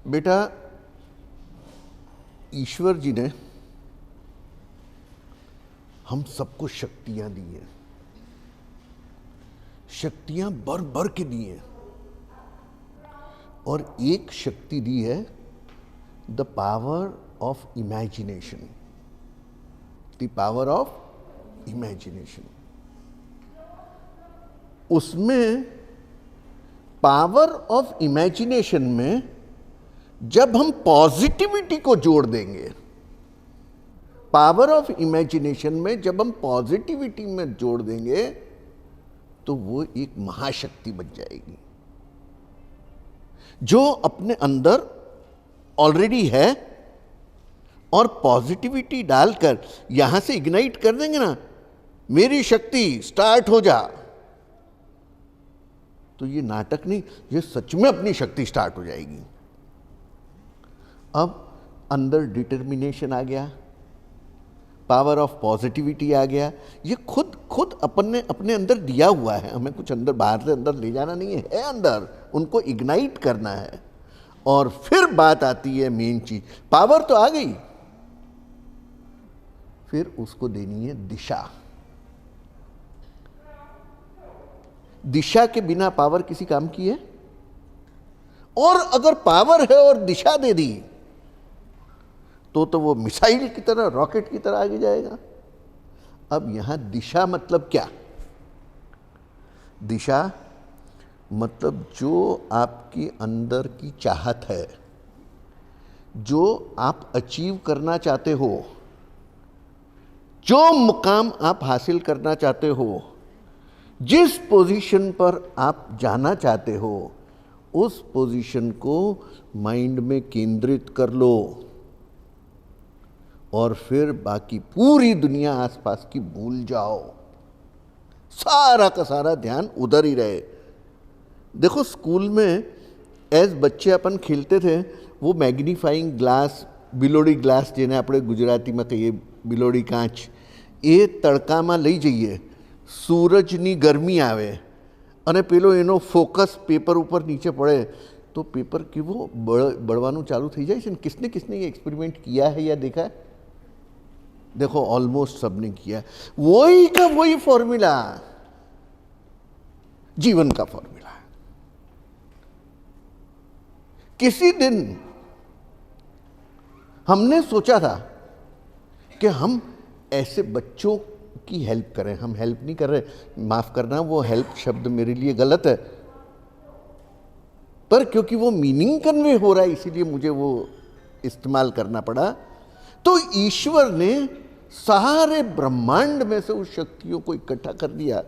बेटा, ईश्वर जी ने हम सबको शक्तियां दी हैं, शक्तियां भर भर के दी हैं, और एक शक्ति दी है the power of imagination, the power of imagination. उसमें पावर ऑफ इमेजिनेशन में जब हम पॉजिटिविटी को जोड़ देंगे, पावर ऑफ इमेजिनेशन में जब हम पॉजिटिविटी में जोड़ देंगे तो वो एक महाशक्ति बन जाएगी जो अपने अंदर ऑलरेडी है, और पॉजिटिविटी डालकर यहां से इग्नाइट कर देंगे ना, मेरी शक्ति स्टार्ट हो जा, तो ये नाटक नहीं, ये सच में अपनी शक्ति स्टार्ट हो जाएगी। अब अंदर डिटर्मिनेशन आ गया, पावर ऑफ पॉजिटिविटी आ गया, ये खुद अपने अंदर दिया हुआ है, हमें कुछ अंदर बाहर से अंदर ले जाना नहीं है अंदर, उनको इग्नाइट करना है। और फिर बात आती है मेन चीज, पावर तो आ गई, फिर उसको देनी है दिशा। दिशा के बिना पावर किसी काम की है? और अगर पावर है और दिशा दे दी तो वो मिसाइल की तरह, रॉकेट की तरह आगे जाएगा। अब यहां दिशा मतलब क्या? दिशा मतलब जो आपके अंदर की चाहत है, जो आप अचीव करना चाहते हो, जो मुकाम आप हासिल करना चाहते हो, जिस पोजीशन पर आप जाना चाहते हो, उस पोजीशन को माइंड में केंद्रित कर लो, और फिर बाकी पूरी दुनिया आसपास की भूल जाओ, सारा का सारा ध्यान उधर ही रहे। देखो, स्कूल में एज बच्चे अपन खेलते थे, वो मैग्नीफाइंग ग्लास, बिलोड़ी ग्लास जेने આપણે ગુજરાતીમાં કહીએ બિલોડી કાચ, એ તડકામાં લઈ જઈએ, સૂરજની ગરમી આવે અને પેલો એનો ફોકસ પેપર ઉપર નીચે પડે तो पेपर કેવો બળવાનું ચાલુ થઈ જાય છે ને। किसने ये एक्सपेरिमेंट किया है या देखा है? देखो, ऑलमोस्ट सबने किया। वही का वही फॉर्मूला जीवन का फॉर्मूला है। किसी दिन हमने सोचा था कि हम ऐसे बच्चों की हेल्प करें। हम हेल्प नहीं कर रहे, माफ करना, वो हेल्प शब्द मेरे लिए गलत है, पर क्योंकि वो मीनिंग कन्वे हो रहा है इसीलिए मुझे वो इस्तेमाल करना पड़ा। तो ईश्वर ने सारे ब्रह्मांड में से उस शक्तियों को इकट्ठा कर दिया,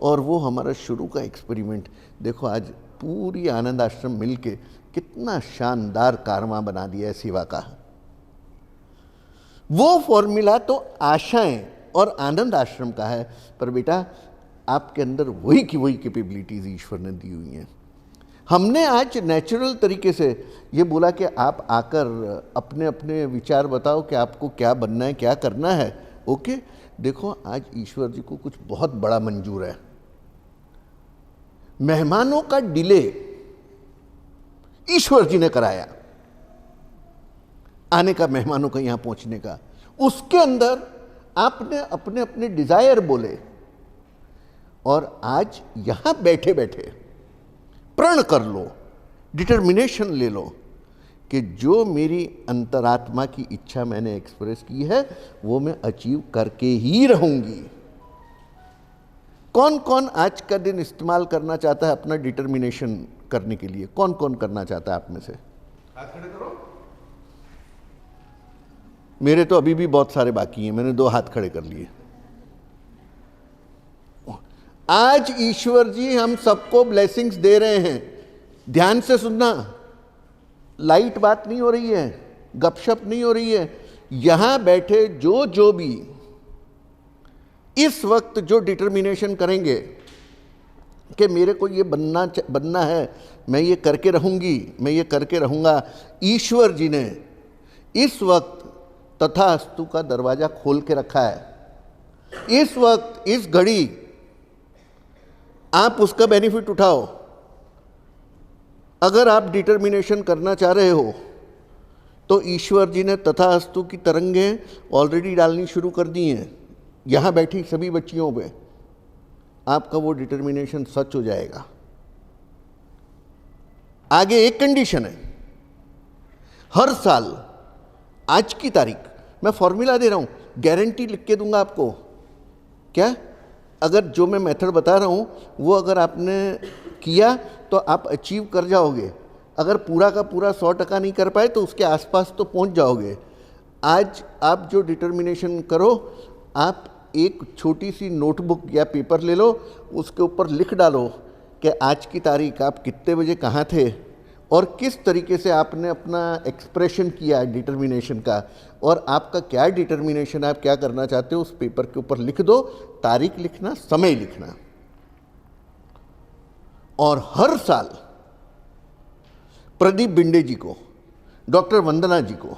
और वो हमारा शुरू का एक्सपेरिमेंट देखो, आज पूरी आनंद आश्रम मिलके कितना शानदार कारवां बना दिया है सेवा का। वो फॉर्मूला तो आशाएं और आनंद आश्रम का है, पर बेटा आपके अंदर वही की वही कैपेबिलिटीज ईश्वर ने दी हुई हैं। हमने आज नेचुरल तरीके से ये बोला कि आप आकर अपने अपने विचार बताओ कि आपको क्या बनना है, क्या करना है। ओके, देखो आज ईश्वर जी को कुछ बहुत बड़ा मंजूर है। मेहमानों का डिले ईश्वर जी ने कराया, आने का, मेहमानों का यहां पहुंचने का। उसके अंदर आपने अपने अपने डिजायर बोले, और आज यहां बैठे बैठे प्रण कर लो, डिटर्मिनेशन ले लो कि जो मेरी अंतरात्मा की इच्छा मैंने एक्सप्रेस की है वो मैं अचीव करके ही रहूंगी। कौन कौन आज का दिन इस्तेमाल करना चाहता है अपना डिटर्मिनेशन करने के लिए? कौन कौन करना चाहता है आप में से? हाथ खड़े करो। मेरे तो अभी भी बहुत सारे बाकी हैं, मैंने 2 हाथ खड़े कर लिए। आज ईश्वर जी हम सबको ब्लेसिंग्स दे रहे हैं। ध्यान से सुनना, लाइट बात नहीं हो रही है, गपशप नहीं हो रही है। यहां बैठे जो भी इस वक्त जो डिटर्मिनेशन करेंगे कि मेरे को ये बनना है, मैं ये करके रहूंगी, मैं ये करके रहूंगा, ईश्वर जी ने इस वक्त तथास्तु का दरवाजा खोल के रखा है। इस वक्त, इस घड़ी आप उसका बेनिफिट उठाओ। अगर आप डिटर्मिनेशन करना चाह रहे हो तो ईश्वर जी ने तथास्तु की तरंगें ऑलरेडी डालनी शुरू कर दी हैं यहाँ बैठी सभी बच्चियों पे। आपका वो डिटर्मिनेशन सच हो जाएगा। आगे एक कंडीशन है, हर साल आज की तारीख, मैं फॉर्मूला दे रहा हूं, गारंटी लिख के दूंगा आपको। क्या? अगर जो मैं मेथड बता रहा हूं वो अगर आपने किया तो आप अचीव कर जाओगे। अगर पूरा का पूरा 100% नहीं कर पाए तो उसके आसपास तो पहुंच जाओगे। आज आप जो डिटर्मिनेशन करो, आप एक छोटी सी नोटबुक या पेपर ले लो, उसके ऊपर लिख डालो कि आज की तारीख आप कितने बजे कहाँ थे और किस तरीके से आपने अपना एक्सप्रेशन किया डिटर्मिनेशन का, और आपका क्या डिटर्मिनेशन है, आप क्या करना चाहते हो, उस पेपर के ऊपर लिख दो। तारीख लिखना, समय लिखना। और हर साल प्रदीप बिंडे जी को, डॉक्टर वंदना जी को,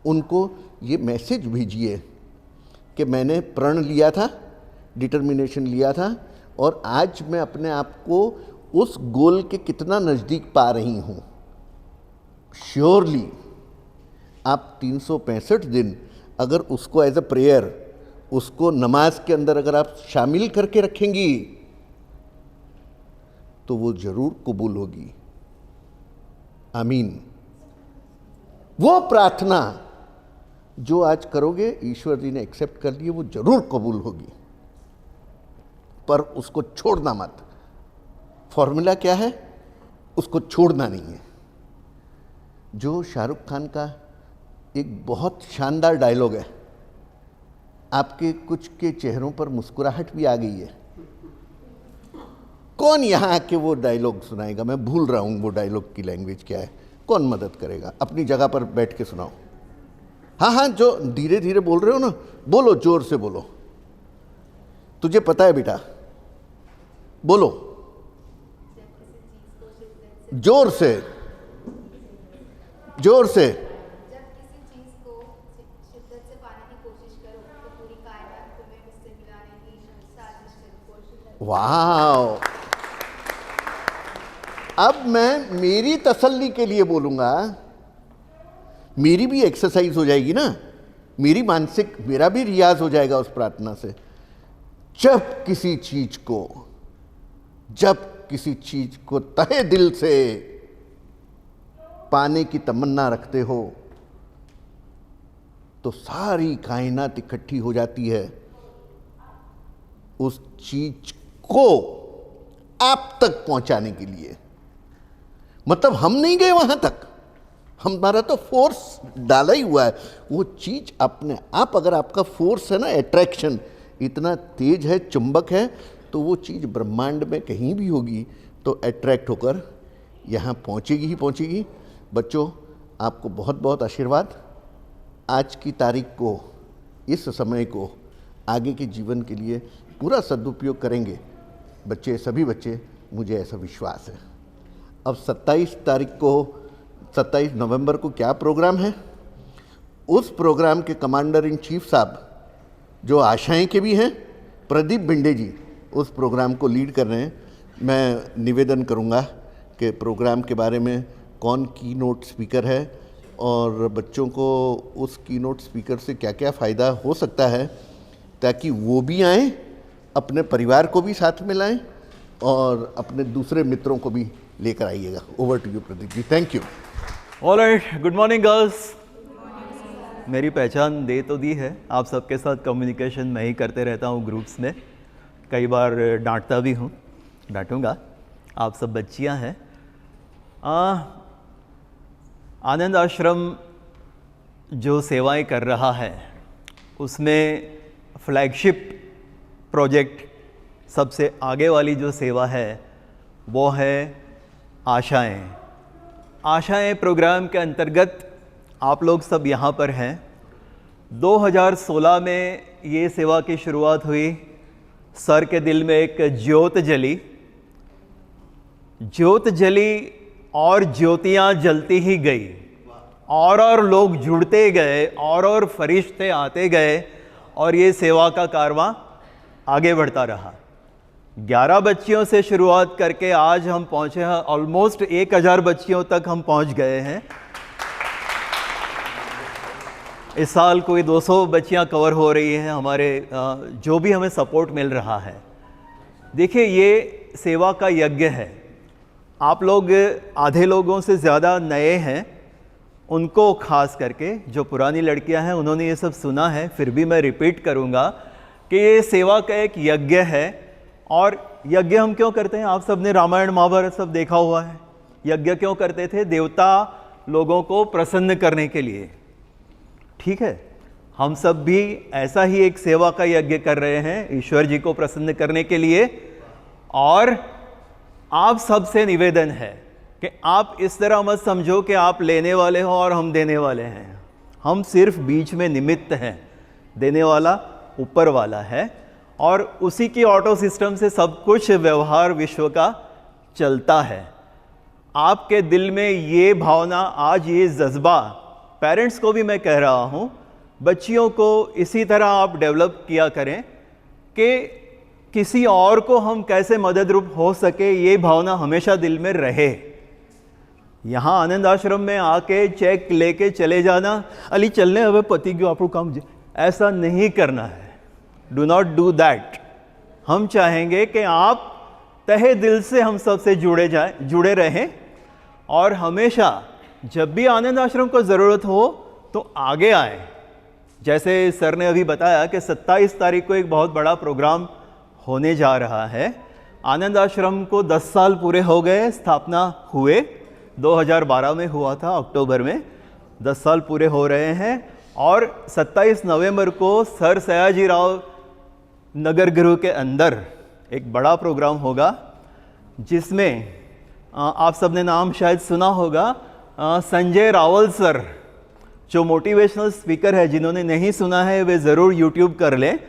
उनको ये मैसेज भेजिए कि मैंने प्रण लिया था, डिटर्मिनेशन लिया था, और आज मैं अपने आप को उस गोल के कितना नज़दीक पा रही हूँ। श्योरली आप 365 दिन अगर उसको एज अ प्रेयर, उसको नमाज के अंदर अगर आप शामिल करके रखेंगी तो वो जरूर कबूल होगी। आमीन। वो प्रार्थना जो आज करोगे, ईश्वर जी ने एक्सेप्ट कर ली, वो जरूर कबूल होगी, पर उसको छोड़ना मत। फॉर्मूला क्या है? उसको छोड़ना नहीं है। जो शाहरुख खान का एक बहुत शानदार डायलॉग है, आपके कुछ के चेहरों पर मुस्कुराहट भी आ गई है। कौन यहाँ आके वो डायलॉग सुनाएगा? मैं भूल रहा हूँ वो डायलॉग की लैंग्वेज क्या है। कौन मदद करेगा? अपनी जगह पर बैठ के सुनाओ। हाँ हाँ, जो धीरे धीरे बोल रहे हो ना, बोलो, जोर से बोलो। तुझे पता है बेटा, बोलो जोर से, जोर से। जब किसी चीज को शिद्दत से पाने की कोशिश करो तो पूरी कायनात तुम्हें उससे मिलाने की साजिश करती, कोशिश करती। वाह! अब मैं मेरी तसल्ली के लिए बोलूंगा, मेरी भी एक्सरसाइज हो जाएगी ना, मेरी मानसिक, मेरा भी रियाज हो जाएगा उस प्रार्थना से। जब किसी चीज को तहे दिल से पाने की तमन्ना रखते हो तो सारी कायनात इकट्ठी हो जाती है उस चीज को आप तक पहुंचाने के लिए। मतलब हम नहीं गए वहां तक, हमारा तो फोर्स डाला ही हुआ है। वो चीज अपने आप, अगर आपका फोर्स है ना, अट्रैक्शन इतना तेज है, चुंबक है, तो वो चीज़ ब्रह्मांड में कहीं भी होगी तो अट्रैक्ट होकर यहाँ पहुँचेगी ही पहुँचेगी। बच्चों, आपको बहुत बहुत आशीर्वाद। आज की तारीख को, इस समय को आगे के जीवन के लिए पूरा सदुपयोग करेंगे बच्चे, सभी बच्चे, मुझे ऐसा विश्वास है। अब 27 नवंबर को क्या प्रोग्राम है? उस प्रोग्राम के कमांडर इन चीफ साहब, जो आशाएं के भी हैं, प्रदीप बिंडे जी, उस प्रोग्राम को लीड कर रहे हैं। मैं निवेदन करूंगा कि प्रोग्राम के बारे में कौन की नोट स्पीकर है और बच्चों को उस की नोट स्पीकर से क्या क्या फ़ायदा हो सकता है, ताकि वो भी आएँ, अपने परिवार को भी साथ में लाएँ और अपने दूसरे मित्रों को भी लेकर आइएगा। Over to you Pradeep ji. Thank you. Alright, good morning girls. मेरी पहचान दे तो दी है, आप सबके साथ कम्युनिकेशन मैं ही करते रहता हूँ ग्रुप्स में, कई बार डांटता भी हूँ, डांटूंगा। आप सब बच्चियाँ हैं। आनंद आश्रम जो सेवाएं कर रहा है उसमें फ्लैगशिप प्रोजेक्ट, सबसे आगे वाली जो सेवा है वो है आशाएं। आशाएं प्रोग्राम के अंतर्गत आप लोग सब यहाँ पर हैं। 2016 में ये सेवा की शुरुआत हुई। सर के दिल में एक ज्योत जली और ज्योतियाँ जलती ही गई, और लोग जुड़ते गए, और फरिश्ते आते गए, और ये सेवा का कारवां आगे बढ़ता रहा। 11 बच्चियों से शुरुआत करके आज हम पहुंचे हैं ऑलमोस्ट 1000 बच्चियों तक हम पहुंच गए हैं। इस साल कोई 200 बच्चियां कवर हो रही हैं हमारे जो भी हमें सपोर्ट मिल रहा है। देखिए, ये सेवा का यज्ञ है। आप लोग आधे लोगों से ज़्यादा नए हैं, उनको खास करके जो पुरानी लड़कियां हैं उन्होंने ये सब सुना है, फिर भी मैं रिपीट करूंगा कि ये सेवा का एक यज्ञ है। और यज्ञ हम क्यों करते हैं? आप सब ने रामायण महाभारत सब देखा हुआ है। यज्ञ क्यों करते थे? देवता लोगों को प्रसन्न करने के लिए। ठीक है, हम सब भी ऐसा ही एक सेवा का यज्ञ कर रहे हैं ईश्वर जी को प्रसन्न करने के लिए। और आप सबसे निवेदन है कि आप इस तरह मत समझो कि आप लेने वाले हो और हम देने वाले हैं। हम सिर्फ बीच में निमित्त हैं, देने वाला ऊपर वाला है और उसी की ऑटो सिस्टम से सब कुछ व्यवहार विश्व का चलता है। आपके दिल में ये भावना, आज ये जज्बा, पेरेंट्स को भी मैं कह रहा हूँ, बच्चियों को इसी तरह आप डेवलप किया करें कि किसी और को हम कैसे मददरूप हो सके, ये भावना हमेशा दिल में रहे। यहाँ आनंद आश्रम में आके चेक लेके चले जाना, अली चलने अब पति क्यों आपको काम, ऐसा नहीं करना है। Do not do that. हम चाहेंगे कि आप तहे दिल से हम सबसे जुड़े रहें और हमेशा जब भी आनंद आश्रम को ज़रूरत हो तो आगे आए। जैसे सर ने अभी बताया कि 27 तारीख को एक बहुत बड़ा प्रोग्राम होने जा रहा है। आनंद आश्रम को 10 साल पूरे हो गए, स्थापना हुए 2012 में हुआ था, अक्टूबर में 10 साल पूरे हो रहे हैं। और 27 नवंबर को सर सयाजी राव नगर गृह के अंदर एक बड़ा प्रोग्राम होगा, जिसमें आप सबने नाम शायद सुना होगा, संजय रावल सर जो मोटिवेशनल स्पीकर है। जिन्होंने नहीं सुना है वे ज़रूर यूट्यूब कर लें।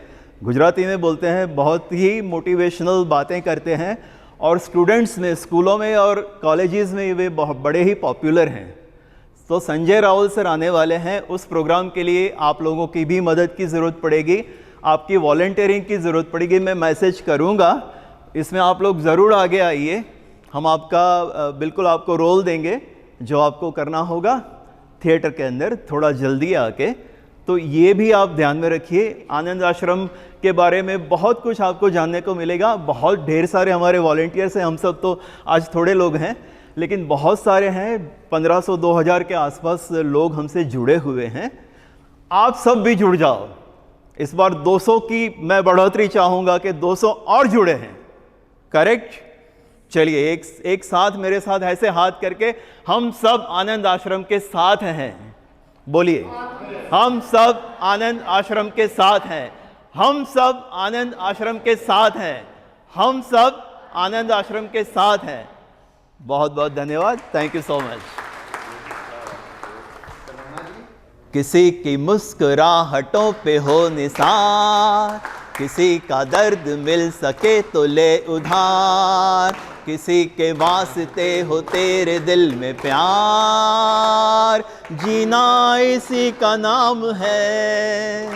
गुजराती में बोलते हैं, बहुत ही मोटिवेशनल बातें करते हैं और स्टूडेंट्स में, स्कूलों में और कॉलेजेस में वे बहुत बड़े ही पॉपुलर हैं। तो संजय रावल सर आने वाले हैं। उस प्रोग्राम के लिए आप लोगों की भी मदद की ज़रूरत पड़ेगी, आपकी वॉलंटियरिंग की ज़रूरत पड़ेगी। मैं मैसेज करूँगा, इसमें आप लोग ज़रूर आगे आइए। हम आपका बिल्कुल आपको रोल देंगे जो आपको करना होगा थिएटर के अंदर, थोड़ा जल्दी आके। तो ये भी आप ध्यान में रखिए। आनंद आश्रम के बारे में बहुत कुछ आपको जानने को मिलेगा। बहुत ढेर सारे हमारे वॉलंटियर्स हैं। हम सब तो आज थोड़े लोग हैं, लेकिन बहुत सारे हैं, 1500-2000 के आसपास लोग हमसे जुड़े हुए हैं। आप सब भी जुड़ जाओ। इस बार 200 की मैं बढ़ोतरी चाहूँगा कि 200 और जुड़े हैं। करेक्ट? चलिए एक साथ मेरे साथ ऐसे हाथ करके, हम सब आनंद आश्रम के साथ हैं। बोलिए, हम सब आनंद आश्रम के साथ हैं। हम सब आनंद आश्रम के साथ हैं। हम सब आनंद आश्रम के साथ हैं। बहुत बहुत धन्यवाद। Thank you so much. किसी की मुस्कुराहटों पे हो निसार, किसी का दर्द मिल सके तो ले उधार, किसी के वास्ते हो तेरे दिल में प्यार, जीना इसी का नाम है।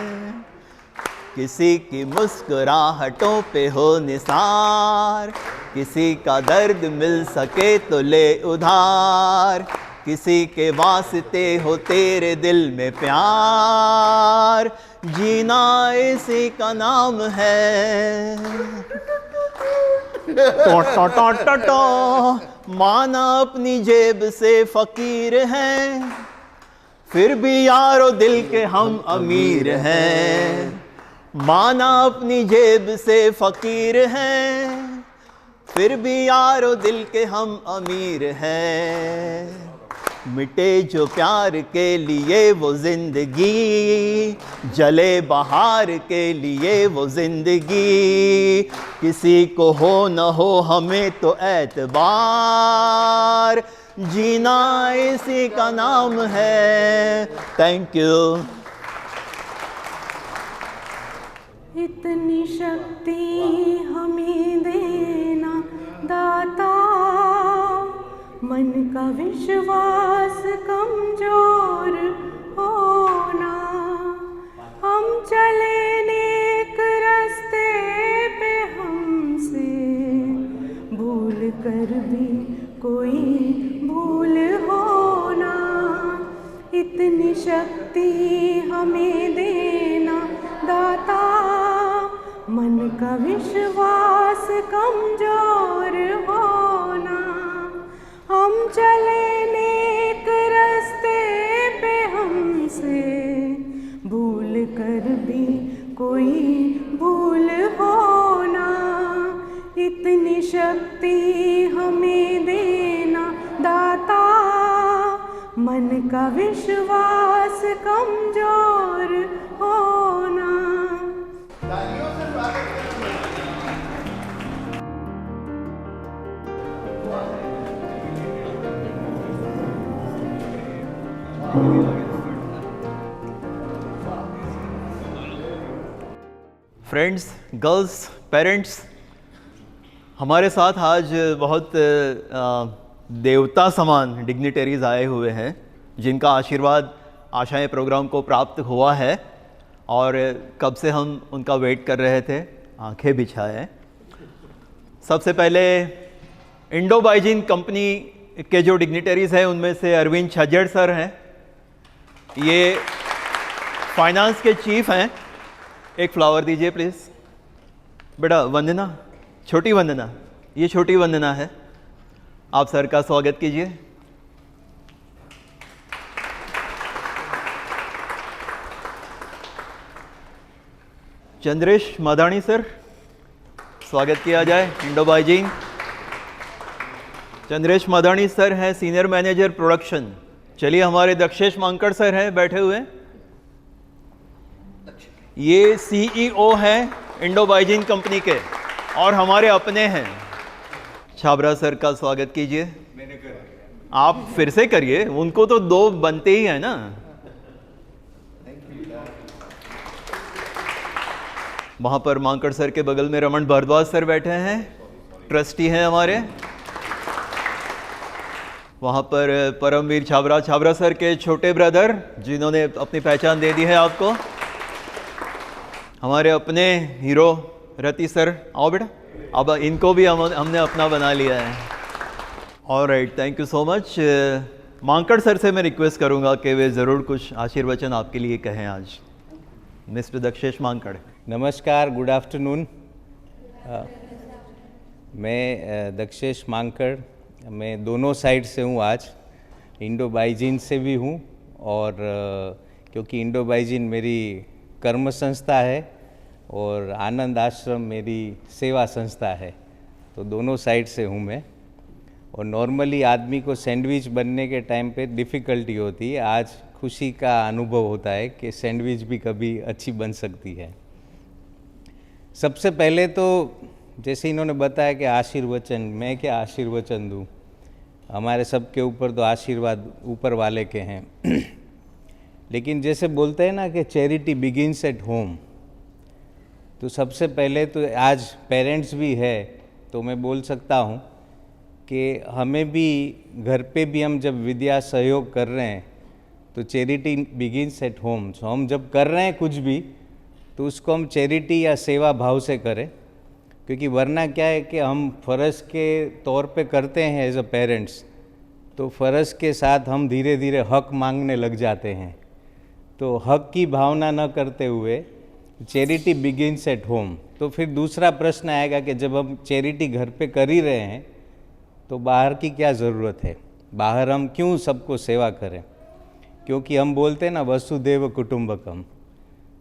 किसी की मुस्कुराहटों पे हो निसार, किसी का दर्द मिल सके तो ले उधार, किसी के वास्ते हो तेरे दिल में प्यार, जीना इसी का नाम है। टो टो टो टो टो। माना अपनी जेब से फकीर हैं, फिर भी यारो दिल के हम अमीर हैं। माना अपनी जेब से फकीर हैं, फिर भी यारो दिल के हम अमीर हैं। मिटे जो प्यार के लिए वो जिंदगी, जले बहार के लिए वो जिंदगी, किसी को हो न हो हमें तो एतबार, जीना इसी का नाम है। Thank you. इतनी शक्ति हमें देना दाता, मन का विश्वास कमजोर होना, हम चले नेक रास्ते पे हमसे कर भी कोई भूल होना, इतनी शक्ति हमें देना दाता, मन का विश्वास कमजोर होना। हम चले नेक रास्ते पे हमसे भूल कर भी कोई भूल होना, इतनी शक्ति हमें देना दाता, मन का विश्वास कमजोर होना। फ्रेंड्स, गर्ल्स, पेरेंट्स, हमारे साथ आज बहुत देवता समान डिग्निटरीज आए हुए हैं जिनका आशीर्वाद आशाएं प्रोग्राम को प्राप्त हुआ है और कब से हम उनका वेट कर रहे थे, आंखें बिछाए। सबसे पहले इंडो बाइजिन कंपनी के जो डिग्निटरीज हैं उनमें से अरविंद छज्जड़ सर हैं, ये फाइनेंस के चीफ हैं। एक फ्लावर दीजिए प्लीज़। बेटा वंदना, छोटी वंदना, ये छोटी वंदना है, आप सर का स्वागत कीजिए। चंद्रेश माधानी सर, स्वागत किया जाए इंडो बाइजिन। चंद्रेश माधानी सर हैं सीनियर मैनेजर प्रोडक्शन। चलिए हमारे दक्षेश मांकड़ सर हैं बैठे हुए, ये सीईओ हैं इंडो बाइजिन कंपनी के और हमारे अपने हैं। छाबरा सर का स्वागत कीजिए। आप फिर से करिए, उनको तो दो बनते ही है ना। वहां पर मांकड़ सर के बगल में रमन भारद्वाज सर बैठे हैं, ट्रस्टी हैं हमारे। वहाँ पर परमवीर छाबरा सर के छोटे ब्रदर जिन्होंने अपनी पहचान दे दी है आपको। हमारे अपने हीरो रति सर, आओ बेटा, अब इनको भी हमने अपना बना लिया है। Alright, thank you so much. Mankad sir से मैं रिक्वेस्ट करूँगा कि वे ज़रूर कुछ आशीर्वचन आपके लिए कहें आज। मिस्टर दक्षेश मांकड़। नमस्कार, गुड आफ्टरनून। मैं दक्षेश मांकड़, मैं दोनों साइड से हूँ आज, इंडो बाइजिन से भी हूँ और क्योंकि इंडो बाइजिन मेरी कर्म संस्था है और आनंद आश्रम मेरी सेवा संस्था है, तो दोनों साइड से हूँ मैं। और नॉर्मली आदमी को सैंडविच बनने के टाइम पे डिफ़िकल्टी होती है, आज खुशी का अनुभव होता है कि सैंडविच भी कभी अच्छी बन सकती है। सबसे पहले तो जैसे इन्होंने बताया कि आशीर्वचन, मैं क्या आशीर्वचन दूँ, हमारे सबके ऊपर तो आशीर्वाद ऊपर वाले के हैं। लेकिन जैसे बोलते हैं ना कि चैरिटी बिगिंस एट होम, तो सबसे पहले तो आज पेरेंट्स भी है तो मैं बोल सकता हूँ कि हमें भी घर पे भी हम जब विद्या सहयोग कर रहे हैं तो चैरिटी बिगिंस एट होम। सो हम जब कर रहे हैं कुछ भी तो उसको हम चैरिटी या सेवा भाव से करें, क्योंकि वरना क्या है कि हम फ़र्ज़ के तौर पे करते हैं एज अ पेरेंट्स, तो फ़र्ज़ के साथ हम धीरे धीरे हक मांगने लग जाते हैं। तो हक की भावना न करते हुए चैरिटी बिगिंस एट होम। तो फिर दूसरा प्रश्न आएगा कि जब हम चैरिटी घर पे कर ही रहे हैं तो बाहर की क्या ज़रूरत है, बाहर हम क्यों सबको सेवा करें, क्योंकि हम बोलते हैं ना वसुदेव कुटुंबकम।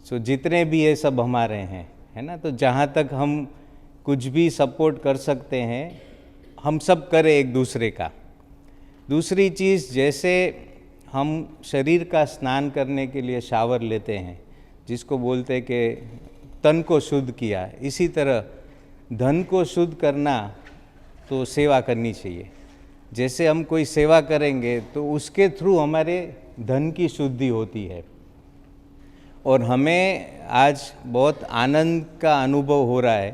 सो जितने भी ये सब हमारे हैं, है ना, तो जहाँ तक हम कुछ भी सपोर्ट कर सकते हैं हम सब करें एक दूसरे का। दूसरी चीज़, जैसे हम शरीर का स्नान करने के लिए शावर लेते हैं, जिसको बोलते हैं कि तन को शुद्ध किया, इसी तरह धन को शुद्ध करना तो सेवा करनी चाहिए। जैसे हम कोई सेवा करेंगे तो उसके थ्रू हमारे धन की शुद्धि होती है। और हमें आज बहुत आनंद का अनुभव हो रहा है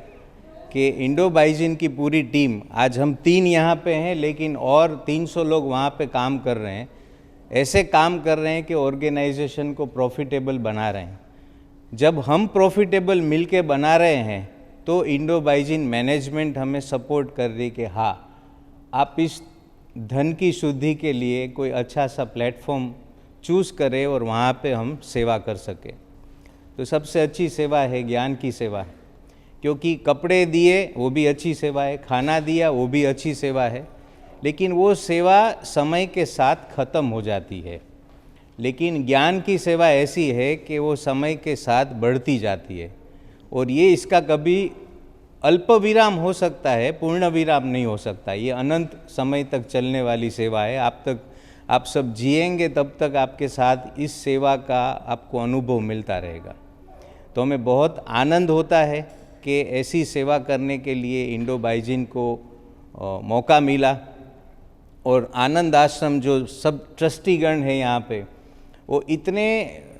कि इंडो बाइजिन की पूरी टीम, आज हम 3 यहाँ पे हैं लेकिन और 300 लोग वहाँ पे काम कर रहे हैं, ऐसे काम कर रहे हैं कि ऑर्गेनाइजेशन को प्रॉफिटेबल बना रहे हैं। जब हम प्रॉफिटेबल मिलके बना रहे हैं तो इंडो बाइजिन मैनेजमेंट हमें सपोर्ट कर रही कि हाँ, आप इस धन की शुद्धि के लिए कोई अच्छा सा प्लेटफॉर्म चूज़ करें और वहाँ पे हम सेवा कर सकें। तो सबसे अच्छी सेवा है ज्ञान की सेवा, क्योंकि कपड़े दिए वो भी अच्छी सेवा है, खाना दिया वो भी अच्छी सेवा है, लेकिन वो सेवा समय के साथ ख़त्म हो जाती है। लेकिन ज्ञान की सेवा ऐसी है कि वो समय के साथ बढ़ती जाती है, और ये इसका कभी अल्प विराम हो सकता है, पूर्ण विराम नहीं हो सकता। ये अनंत समय तक चलने वाली सेवा है। आप सब जिएंगे तब तक आपके साथ इस सेवा का आपको अनुभव मिलता रहेगा। तो हमें बहुत आनंद होता है कि ऐसी सेवा करने के लिए इंडो बाइजिन को मौका मिला, और आनंद आश्रम जो सब ट्रस्टीगण हैं यहाँ पे, वो इतने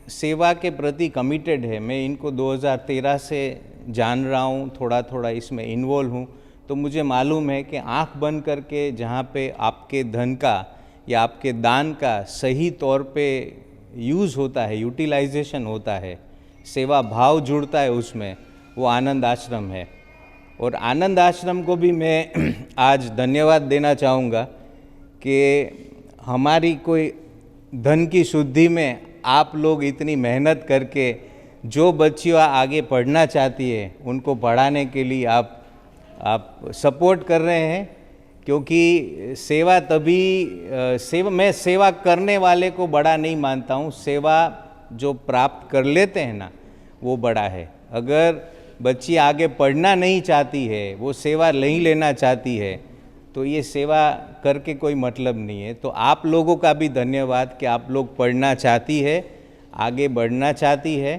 सेवा के प्रति कमिटेड है। मैं इनको 2013 से जान रहा हूँ, थोड़ा थोड़ा इसमें इन्वॉल्व हूँ, तो मुझे मालूम है कि आँख बंद करके जहाँ पे आपके धन का या आपके दान का सही तौर पे यूज़ होता है, यूटिलाइजेशन होता है, सेवा भाव जुड़ता है उसमें, वो आनंद आश्रम है। और आनंद आश्रम को भी मैं आज धन्यवाद देना चाहूँगा कि हमारी कोई धन की शुद्धि में आप लोग इतनी मेहनत करके जो बच्चियाँ आगे पढ़ना चाहती है उनको पढ़ाने के लिए आप सपोर्ट कर रहे हैं। क्योंकि सेवा मैं सेवा करने वाले को बड़ा नहीं मानता हूँ, सेवा जो प्राप्त कर लेते हैं ना वो बड़ा है। अगर बच्ची आगे पढ़ना नहीं चाहती है, वो सेवा नहीं लेना चाहती है, तो ये सेवा करके कोई मतलब नहीं है। तो आप लोगों का भी धन्यवाद कि आप लोग पढ़ना चाहती है, आगे बढ़ना चाहती है,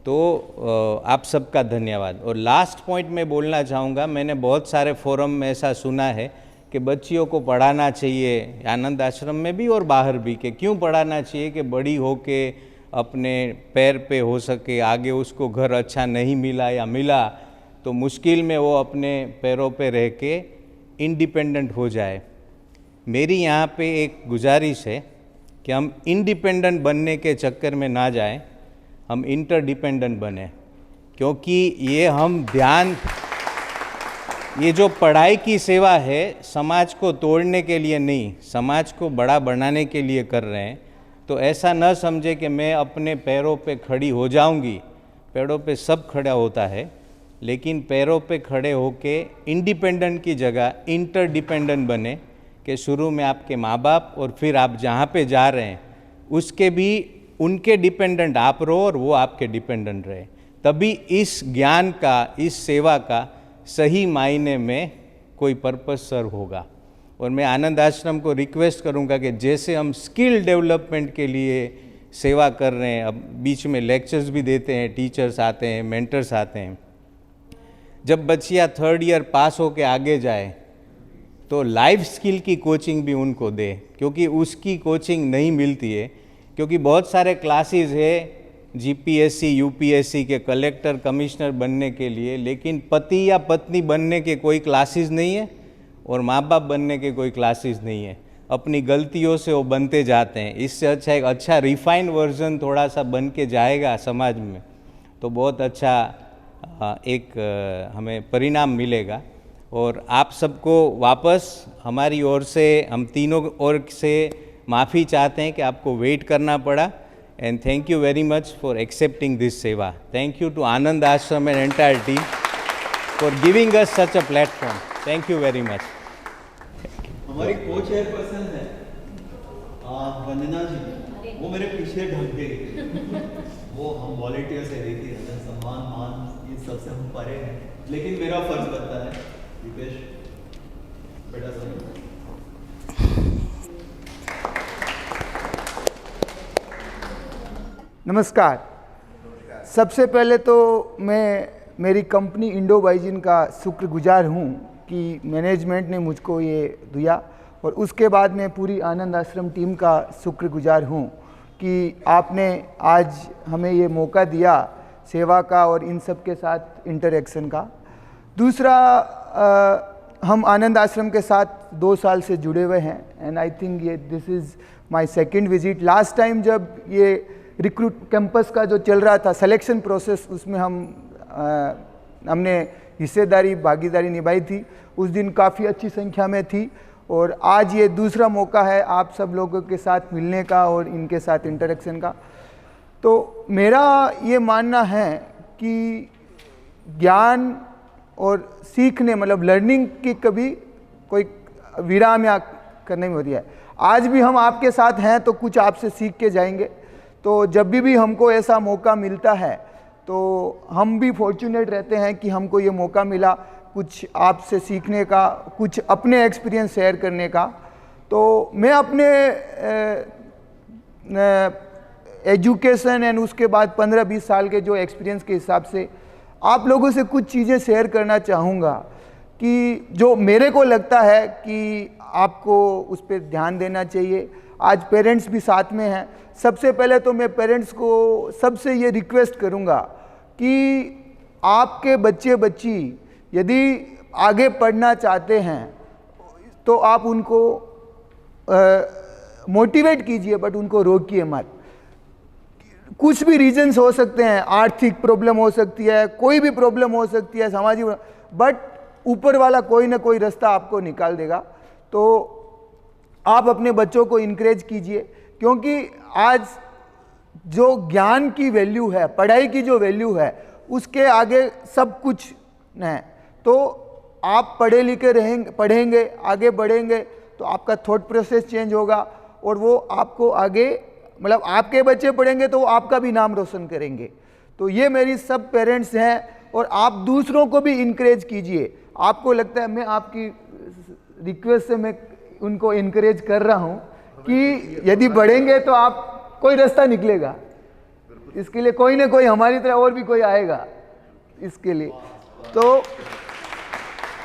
तो आप सबका धन्यवाद। और लास्ट पॉइंट मैं बोलना चाहूँगा, मैंने बहुत सारे फोरम में ऐसा सुना है कि बच्चियों को पढ़ाना चाहिए, आनंद आश्रम में भी और बाहर भी, कि क्यों पढ़ाना चाहिए कि बड़ी हो के अपने पैर पे हो सके, आगे उसको घर अच्छा नहीं मिला या मिला तो मुश्किल में वो अपने पैरों पे रह के इंडिपेंडेंट हो जाए। मेरी यहाँ पे एक गुजारिश है कि हम इंडिपेंडेंट बनने के चक्कर में ना जाएं, हम इंटरडिपेंडेंट बने। क्योंकि ये जो पढ़ाई की सेवा है समाज को तोड़ने के लिए नहीं, समाज को बड़ा बनाने के लिए कर रहे हैं। तो ऐसा न समझे कि मैं अपने पैरों पे खड़ी हो जाऊंगी। पैरों पे सब खड़ा होता है, लेकिन पैरों पे खड़े होके इंडिपेंडेंट की जगह इंटरडिपेंडेंट बने, कि शुरू में आपके माँ बाप और फिर आप जहाँ पे जा रहे हैं उसके भी उनके डिपेंडेंट आप रहो और वो आपके डिपेंडेंट रहे। तभी इस ज्ञान का, इस सेवा का सही मायने में कोई पर्पस सर्व होगा। और मैं आनंद आश्रम को रिक्वेस्ट करूंगा कि जैसे हम स्किल डेवलपमेंट के लिए सेवा कर रहे हैं, अब बीच में लेक्चर्स भी देते हैं, टीचर्स आते हैं, मेंटर्स आते हैं, जब बच्चियाँ 3rd ईयर पास होके आगे जाए तो लाइफ स्किल की कोचिंग भी उनको दे, क्योंकि उसकी कोचिंग नहीं मिलती है। क्योंकि बहुत सारे क्लासेस है जीपीएससी, यूपीएससी के कलेक्टर, कमिश्नर बनने के लिए, लेकिन पति या पत्नी बनने के कोई क्लासेस नहीं है और माँ बाप बनने के कोई क्लासेस नहीं है। अपनी गलतियों से वो बनते जाते हैं। इससे अच्छा एक अच्छा रिफाइंड वर्जन थोड़ा सा बन के जाएगा समाज में तो बहुत अच्छा एक हमें परिणाम मिलेगा। और आप सबको वापस हमारी ओर से, हम तीनों ओर से माफ़ी चाहते हैं कि आपको वेट करना पड़ा। And thank you very much for accepting this सेवा। थैंक यू टू आनंद आश्रम and entire team for giving us such a platform. Thank you very much. हमारी को चेयरपर्सन है वंदना जी, वो मेरे पीछे ढक गई। वो हम वॉलेंटियर से रही थी, सम्मान मान ये सबसे हम परे हैं, लेकिन मेरा फर्ज बनता है। दीपेश बेटा सुनो। नमस्कार। सबसे पहले तो मैं मेरी कंपनी इंडो बाइजिन का शुक्रगुजार हूँ कि मैनेजमेंट ने मुझको ये दिया, और उसके बाद मैं पूरी आनंद आश्रम टीम का शुक्रगुजार हूँ कि आपने आज हमें ये मौका दिया सेवा का और इन सब के साथ इंटरेक्शन का। दूसरा, हम आनंद आश्रम के साथ 2 साल से जुड़े हुए हैं एंड आई थिंक ये this is my second visit. Last time जब ये रिक्रूट कैंपस का जो चल रहा था सिलेक्शन प्रोसेस, उसमें हमने हिस्सेदारी भागीदारी निभाई थी। उस दिन काफ़ी अच्छी संख्या में थी और आज ये दूसरा मौका है आप सब लोगों के साथ मिलने का और इनके साथ इंटरेक्शन का। तो मेरा ये मानना है कि ज्ञान और सीखने मतलब लर्निंग की कभी कोई विराम या करने में होती है। आज भी हम आपके साथ हैं तो कुछ आपसे सीख के जाएंगे। तो जब भी हमको ऐसा मौका मिलता है तो हम भी फॉर्चुनेट रहते हैं कि हमको ये मौका मिला कुछ आपसे सीखने का, कुछ अपने एक्सपीरियंस शेयर करने का। तो मैं अपने एजुकेशन एंड उसके बाद 15-20 साल के जो एक्सपीरियंस के हिसाब से आप लोगों से कुछ चीज़ें शेयर करना चाहूँगा कि जो मेरे को लगता है कि आपको उस पर ध्यान देना चाहिए। आज पेरेंट्स भी साथ में हैं। सबसे पहले तो मैं पेरेंट्स को सबसे ये रिक्वेस्ट करूँगा कि आपके बच्चे बच्ची यदि आगे पढ़ना चाहते हैं तो आप उनको मोटिवेट कीजिए, बट उनको रोकिए मत। कुछ भी रीजंस हो सकते हैं, आर्थिक प्रॉब्लम हो सकती है, कोई भी प्रॉब्लम हो सकती है, सामाजिक, बट ऊपर वाला कोई ना कोई रास्ता आपको निकाल देगा। तो आप अपने बच्चों को इनकरेज कीजिए, क्योंकि आज जो ज्ञान की वैल्यू है, पढ़ाई की जो वैल्यू है, उसके आगे सब कुछ है। तो आप पढ़े लिखे रहेंगे, पढ़ेंगे, आगे बढ़ेंगे तो आपका थॉट प्रोसेस चेंज होगा और वो आपको आगे मतलब आपके बच्चे पढ़ेंगे तो वो आपका भी नाम रोशन करेंगे। तो ये मेरी सब पेरेंट्स हैं और आप दूसरों को भी इनकरेज कीजिए। आपको लगता है मैं आपकी रिक्वेस्ट से मैं उनको इनकरेज कर रहा हूँ कि यदि बढ़ेंगे तो आप कोई रास्ता निकलेगा, इसके लिए कोई ना कोई हमारी तरह और भी कोई आएगा इसके लिए। तो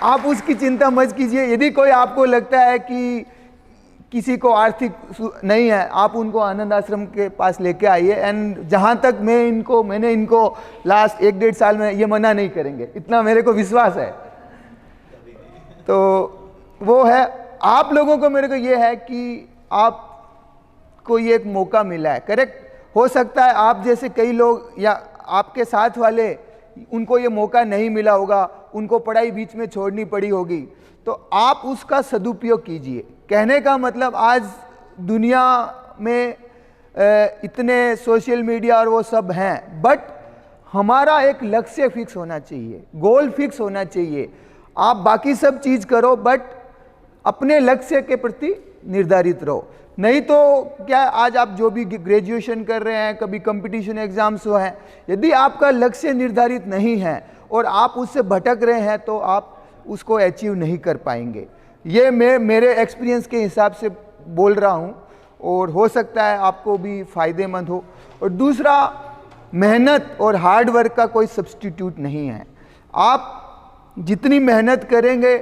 आप उसकी चिंता मत कीजिए। यदि कोई आपको लगता है कि किसी को आर्थिक नहीं है, आप उनको आनंद आश्रम के पास लेके आइए। एंड जहाँ तक मैंने इनको लास्ट 1-1.5 साल में ये मना नहीं करेंगे, इतना मेरे को विश्वास है। तो वो है, आप लोगों को मेरे को ये है कि आपको ये एक मौका मिला है। करेक्ट हो सकता है आप जैसे कई लोग या आपके साथ वाले उनको ये मौका नहीं मिला होगा, उनको पढ़ाई बीच में छोड़नी पड़ी होगी, तो आप उसका सदुपयोग कीजिए। कहने का मतलब आज दुनिया में इतने सोशल मीडिया और वो सब हैं, बट हमारा एक लक्ष्य फिक्स होना चाहिए, गोल फिक्स होना चाहिए। आप बाकी सब चीज़ करो बट अपने लक्ष्य के प्रति निर्धारित रहो। नहीं तो क्या आज आप जो भी ग्रेजुएशन कर रहे हैं, कभी कंपटीशन एग्जाम्स हो हैं, यदि आपका लक्ष्य निर्धारित नहीं है और आप उससे भटक रहे हैं तो आप उसको अचीव नहीं कर पाएंगे। ये मैं मेरे एक्सपीरियंस के हिसाब से बोल रहा हूँ और हो सकता है आपको भी फ़ायदेमंद हो। और दूसरा, मेहनत और हार्ड वर्क का कोई सब्स्टिट्यूट नहीं है। आप जितनी मेहनत करेंगे,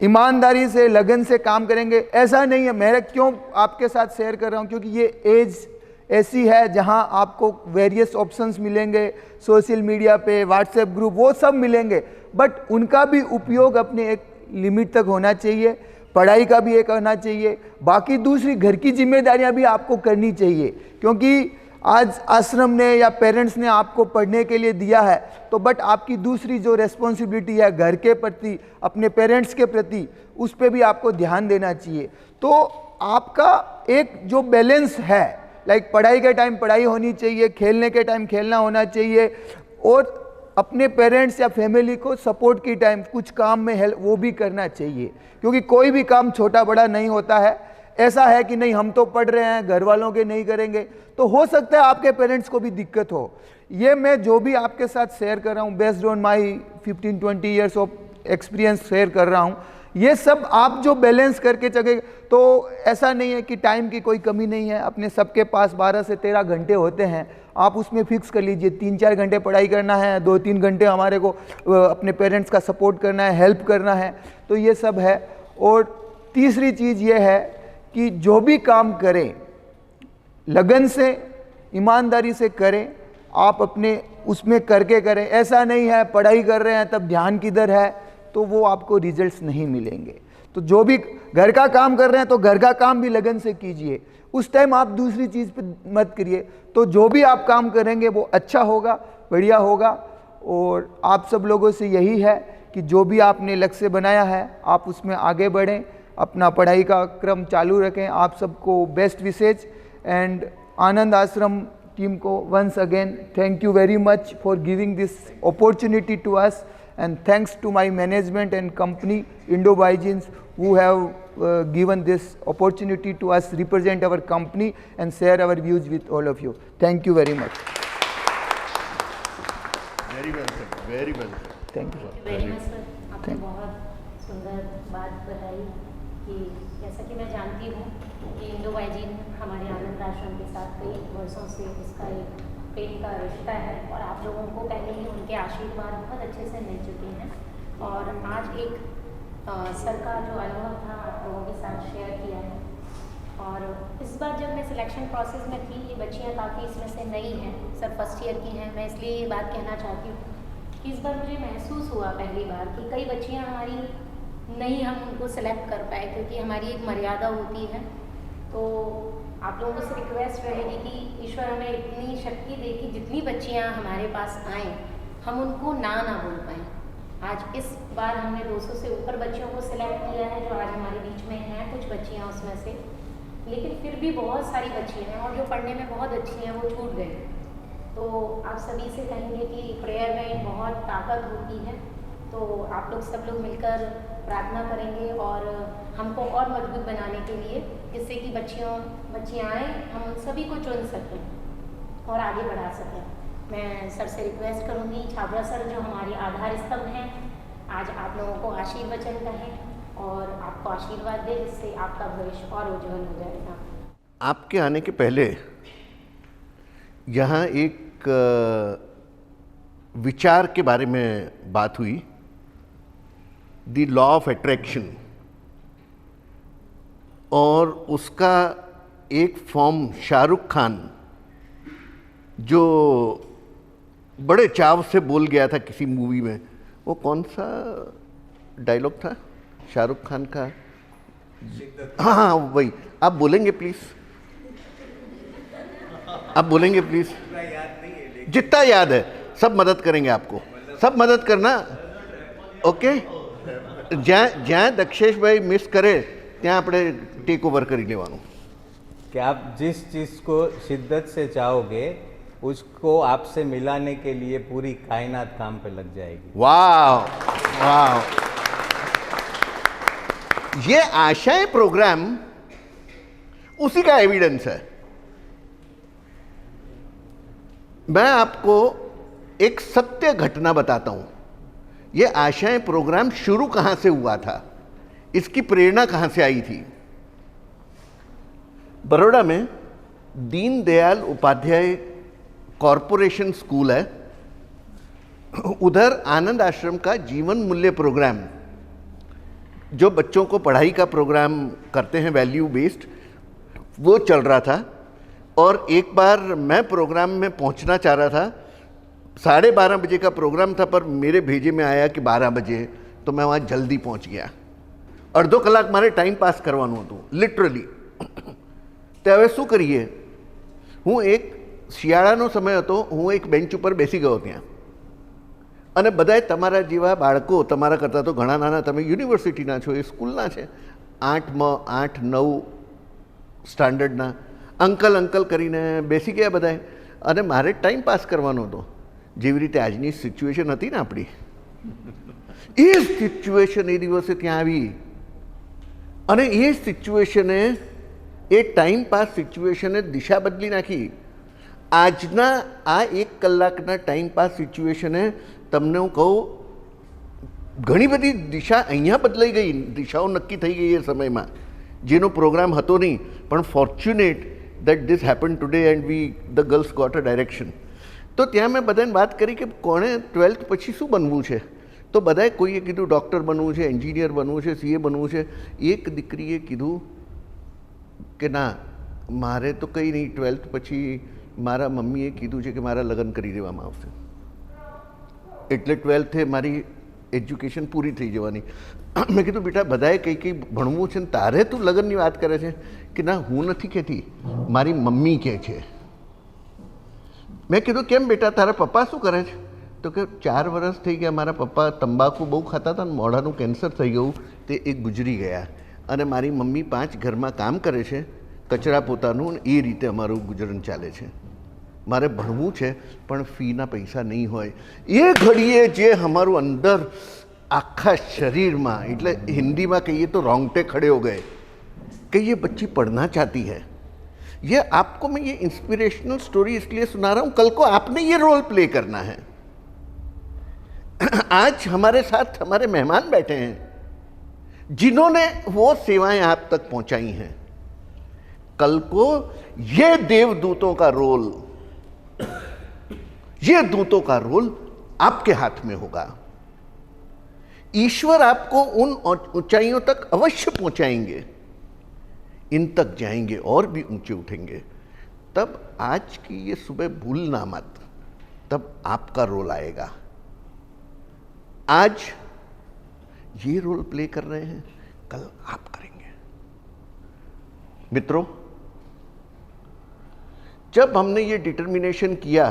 ईमानदारी से, लगन से काम करेंगे, ऐसा नहीं है। मैं क्यों आपके साथ शेयर कर रहा हूँ, क्योंकि ये एज ऐसी है जहाँ आपको वेरियस ऑप्शंस मिलेंगे, सोशल मीडिया पे, व्हाट्सएप ग्रुप, वो सब मिलेंगे, बट उनका भी उपयोग अपने एक लिमिट तक होना चाहिए। पढ़ाई का भी एक होना चाहिए, बाकी दूसरी घर की जिम्मेदारियां भी आपको करनी चाहिए। क्योंकि आज आश्रम ने या पेरेंट्स ने आपको पढ़ने के लिए दिया है, तो बट आपकी दूसरी जो रेस्पॉन्सिबिलिटी है घर के प्रति, अपने पेरेंट्स के प्रति, उस पर भी आपको ध्यान देना चाहिए। तो आपका एक जो बैलेंस है, लाइक पढ़ाई के टाइम पढ़ाई होनी चाहिए, खेलने के टाइम खेलना होना चाहिए, और अपने पेरेंट्स या फैमिली को सपोर्ट की टाइम कुछ काम में हेल्प वो भी करना चाहिए। क्योंकि कोई भी काम छोटा बड़ा नहीं होता है। ऐसा है कि नहीं हम तो पढ़ रहे हैं, घर वालों के नहीं करेंगे, तो हो सकता है आपके पेरेंट्स को भी दिक्कत हो। ये मैं जो भी आपके साथ शेयर कर रहा हूँ, based on my 15-20 years of experience share कर रहा हूँ। ये सब आप जो बैलेंस करके चले, तो ऐसा नहीं है कि टाइम की कोई कमी नहीं है। अपने सबके पास 12 से 13 घंटे होते हैं, आप उसमें फिक्स कर लीजिए। 3-4 घंटे पढ़ाई करना है, 2-3 घंटे हमारे को अपने पेरेंट्स का सपोर्ट करना है, हेल्प करना है, तो ये सब है। और तीसरी चीज़ ये है कि जो भी काम करें लगन से, ईमानदारी से करें। आप अपने उसमें करके करें। ऐसा नहीं है पढ़ाई कर रहे हैं तब ध्यान किधर है, तो वो आपको रिजल्ट्स नहीं मिलेंगे। तो जो भी घर का काम कर रहे हैं तो घर का काम भी लगन से कीजिए, उस टाइम आप दूसरी चीज़ पे मत करिए। तो जो भी आप काम करेंगे वो अच्छा होगा, बढ़िया होगा। और आप सब लोगों से यही है कि जो भी आपने लक्ष्य बनाया है आप उसमें आगे बढ़ें, अपना पढ़ाई का क्रम चालू रखें। आप सबको best wishes and Anand Ashram team को once again thank you very much for giving this opportunity to us and thanks to my management and company Indo-Bygenes who have given this opportunity to us represent our company and share our views with all of you. Thank you very much. Very well sir, very well sir. Thank you. Very much sir, आपने बहुत सुंदर बात बताई कि जैसा कि मैं जानती हूँ कि इंडो-बाइजीन हमारे आनंद आश्रम के साथ कई वर्षों से इसका एक प्रेम का रिश्ता है और आप लोगों को पहले ही उनके आशीर्वाद बहुत अच्छे से मिल चुके हैं और आज एक सर का जो अनुभव था आप लोगों के साथ शेयर किया है। और इस बार जब मैं सिलेक्शन प्रोसेस में थी, ये बच्चियाँ काफ़ी इसमें से नई हैं, सर फर्स्ट ईयर की हैं, मैं इसलिए ये बात कहना चाहती हूँ कि इस बार मुझे महसूस हुआ पहली बार कि कई बच्चियाँ हमारी नहीं हम उनको सेलेक्ट कर पाए क्योंकि हमारी एक मर्यादा होती है। तो आप लोगों से रिक्वेस्ट रहेगी कि ईश्वर हमें इतनी शक्ति दे कि जितनी बच्चियां हमारे पास आएँ हम उनको ना बोल पाएँ। आज इस बार हमने 200 से ऊपर बच्चियों को सिलेक्ट किया है जो आज हमारे बीच में हैं, कुछ बच्चियां उसमें से, लेकिन फिर भी बहुत सारी बच्चियां हैं और जो पढ़ने में बहुत अच्छी हैं वो छूट गए। तो आप सभी से कहेंगे कि प्रेयर में बहुत ताकत होती है, तो आप लोग सब लोग मिलकर प्रार्थना करेंगे और हमको और मजबूत बनाने के लिए, जिससे कि बच्चियाँ आएँ, हम उन सभी को चुन सकें और आगे बढ़ा सकें। मैं सर से रिक्वेस्ट करूँगी, छाबड़ा सर जो हमारे आधार स्तंभ हैं, आज आप लोगों को आशीर्वचन कहें और आपको आशीर्वाद दें जिससे आपका भविष्य और उज्जवल हो जाएगा। आपके आने के पहले यहाँ एक विचार के बारे में बात हुई, द लॉ ऑफ अट्रैक्शन, और उसका एक फॉर्म शाहरुख खान जो बड़े चाव से बोल गया था किसी मूवी में, वो कौन सा डायलॉग था शाहरुख खान का? हाँ हाँ वही, आप बोलेंगे प्लीज, आप बोलेंगे प्लीज। जितना याद है सब मदद करेंगे आपको, सब मदद करना, ओके। જ્યાં દક્ષેશભાઈ મિસ કરે ત્યાં આપણે ટેક ઓવર કરી લેવાનું। कि आप जिस चीज़ को शिद्दत से चाहोगे उसको आपसे मिलाने के लिए पूरी कायनात काम पे लग जाएगी। वाह वाह, ये आशाएं प्रोग्राम उसी का एविडेंस है। मैं आपको एक सत्य घटना बताता हूं। ये आशाएं प्रोग्राम शुरू कहां से हुआ था, इसकी प्रेरणा कहां से आई थी। बड़ौदा में दीनदयाल उपाध्याय कॉरपोरेशन स्कूल है, उधर आनंद आश्रम का जीवन मूल्य प्रोग्राम, जो बच्चों को पढ़ाई का प्रोग्राम करते हैं वैल्यू बेस्ड, वो चल रहा था। और एक बार मैं प्रोग्राम में पहुंचना चाह रहा था, 12:30 बजे का प्रोग्राम था, पर मेरे भेजे में आया कि 12 बजे, तो मैं वहाँ जल्दी पहुँच गया। अर्धो कलाक मारे टाइम पास करवानुं हतुं लिटरली। तो हवे शुं करीए, हूँ एक શિયાળાનો સમય હતો, હું એક બેન્ચ ઉપર બેસી ગયો ત્યાં, અને બધાય તમારા જેવા બાળકો, તમારા કરતાં તો ઘણા નાના, તમે યુનિવર્સિટીના છો, એ સ્કૂલના છે, 8-9 સ્ટાન્ડર્ડના અંકલ અંકલ કરીને બેસી ગયા બધાય, અને મારે ટાઈમ પાસ કરવાનો હતો। જેવી રીતે આજની સિચ્યુએશન હતી ને આપણી, એ સિચ્યુએશન એ દિવસે ત્યાં આવી, અને એ સિચ્યુએશને, એ ટાઈમ પાસ સિચ્યુએશને દિશા બદલી નાખી। આજના આ 1 કલાકના ટાઈમ પાસ સિચ્યુએશને તમને હું કહું, ઘણી બધી દિશા અહીંયા બદલાઈ ગઈ, દિશાઓ નક્કી થઈ ગઈ એ સમયમાં, જેનો પ્રોગ્રામ હતો નહીં, પણ fortunate that this happen today and we the girls got a direction. તો ત્યાં મેં બધાને વાત કરી કે કોણે 12th પછી શું બનવું છે, તો બધાએ કોઈએ કીધું ડૉક્ટર બનવું છે, એન્જિનિયર બનવું છે, CA બનવું છે। એક દીકરીએ કીધું કે ના, મારે તો કંઈ નહીં, 12th પછી મારા મમ્મીએ કીધું છે કે મારા લગ્ન કરી દેવામાં આવશે, એટલે 12થે મારી એજ્યુકેશન પૂરી થઈ જવાની। મેં કીધું બેટા, બધાએ કંઈ ભણવું છે ને તારે તું લગ્નની વાત કરે છે? કે ના, હું નથી કહેતી, મારી મમ્મી કહે છે। મેં કીધું કેમ બેટા, તારા પપ્પા શું કરે છે? તો કે 4 વર્ષ થઈ ગયા, મારા પપ્પા તંબાકુ બહુ ખાતા હતા ને મોઢાનું કેન્સર થઈ ગયું, તે એ ગુજરી ગયા, અને મારી મમ્મી 5 ઘરમાં કામ કરે છે, કચરા પોતાનું, એ રીતે અમારું ગુજરાન ચાલે છે. મારે ભણવું છે પણ ફીના પૈસા નહીં હોય. એ ઘડીએ જે અમારું અંદર આખા શરીરમાં, એટલે हिंदी में कहिए तो रोंगटे खड़े हो गए कि ये बच्ची पढ़ना चाहती है. ये आपको मैं ये इंस्पिरेशनल स्टोरी इसलिए सुना रहा हूँ, कल को आपने ये रोल प्ले करना है. आज हमारे साथ हमारे मेहमान बैठे हैं जिन्होंने वो सेवाएं आप तक पहुंचाई हैं. कल को ये देवदूतों का रोल, ये दूतों का रोल आपके हाथ में होगा. ईश्वर आपको उन ऊंचाइयों तक अवश्य पहुंचाएंगे, इन तक जाएंगे और भी ऊंचे उठेंगे. तब आज की ये सुबह भूलना मत, तब आपका रोल आएगा. आज ये रोल प्ले कर रहे हैं, कल आप करेंगे. मित्रों, जब हमने ये डिटर्मिनेशन किया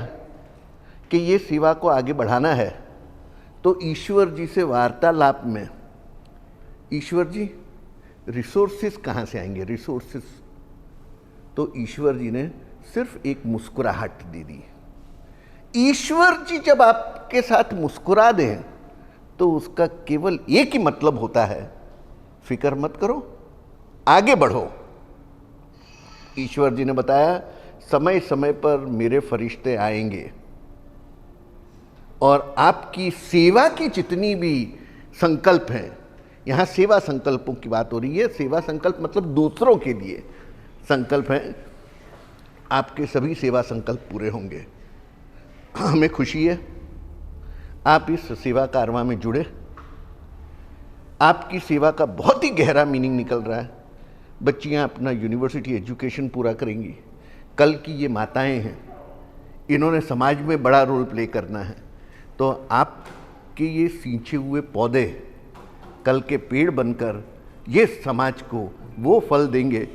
कि ये सेवा को आगे बढ़ाना है, तो ईश्वर जी से वार्तालाप में, ईश्वर जी रिसोर्सेस कहाँ से आएंगे, रिसोर्सेस, तो ईश्वर जी ने सिर्फ एक मुस्कुराहट दे दी. ईश्वर जी जब आपके साथ मुस्कुरा दें तो उसका केवल एक ही मतलब होता है, फिक्र मत करो, आगे बढ़ो. ईश्वर जी ने बताया समय समय पर मेरे फरिश्ते आएंगे और आपकी सेवा की जितनी भी संकल्प हैं, यहाँ सेवा संकल्पों की बात हो रही है, सेवा संकल्प मतलब दूसरों के लिए संकल्प हैं, आपके सभी सेवा संकल्प पूरे होंगे. हमें खुशी है आप इस सेवा कारवां में जुड़े. आपकी सेवा का बहुत ही गहरा मीनिंग निकल रहा है. बच्चियाँ अपना यूनिवर्सिटी एजुकेशन पूरा करेंगी, कल की ये माताएं हैं, इन्होंने समाज में बड़ा रोल प्ले करना है. तो आपके ये सींचे हुए पौधे कल के पेड़ बनकर ये समाज को वो फल देंगे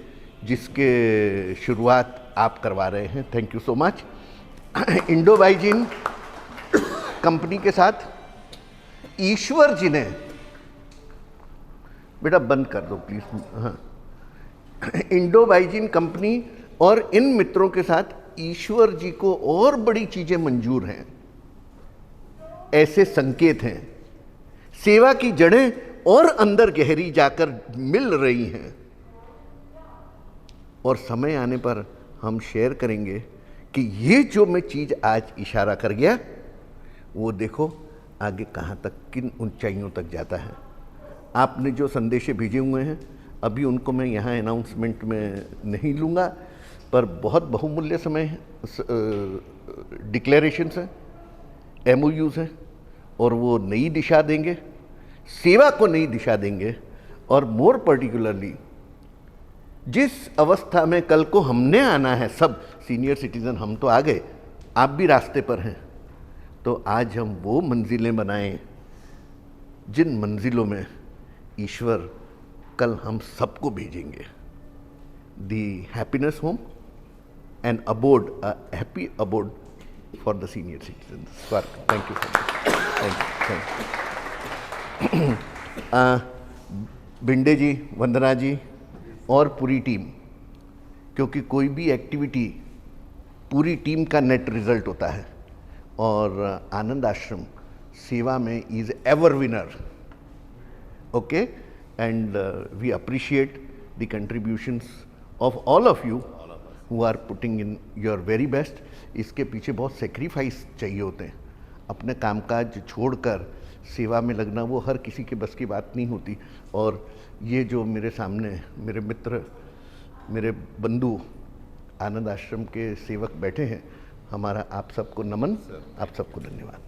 जिसके शुरुआत आप करवा रहे हैं. Thank you so much. Indo बाइजिन कंपनी के साथ ईश्वर जी ने, बेटा बंद कर दो प्लीज. हाँ, इंडो बाइजिन कंपनी और इन मित्रों के साथ ईश्वर जी को और बड़ी चीजें मंजूर हैं. ऐसे संकेत हैं, सेवा की जड़ें और अंदर गहरी जाकर मिल रही हैं. और समय आने पर हम शेयर करेंगे कि ये जो मैं चीज़ आज इशारा कर गया, वो देखो आगे कहाँ तक, किन ऊंचाइयों तक जाता है. आपने जो संदेशे भेजे हुए हैं, अभी उनको मैं यहाँ अनाउंसमेंट में नहीं लूँगा, पर बहुत बहुमूल्य समय है, डिक्लेरेशंस हैं, MOUs हैं, और वो नई दिशा देंगे, सेवा को नई दिशा देंगे. और मोर पर्टिकुलरली जिस अवस्था में कल को हमने आना है, सब सीनियर सिटीज़न हम तो आ गए, आप भी रास्ते पर हैं, तो आज हम वो मंजिलें बनाएं जिन मंजिलों में ईश्वर कल हम सबको भेजेंगे. The happiness home and abode, a happy abode for the senior citizen. स्वर्ग. Thank you so much. Thank you. Bhinde ji, Vandana ji और पूरी टीम, क्योंकि कोई भी एक्टिविटी पूरी टीम का नेट रिजल्ट होता है, और आनंद आश्रम सेवा में is ever winner. Okay, and we appreciate the contributions of all of you who are putting in your very best. इसके पीछे बहुत सेक्रीफाइस चाहिए होते हैं. अपने कामकाज छोड़कर सेवा में लगना वो हर किसी के बस की बात नहीं होती. और ये जो मेरे सामने मेरे मित्र, मेरे बंधु आनंद आश्रम के सेवक बैठे हैं, हमारा आप सबको नमन, आप सबको धन्यवाद.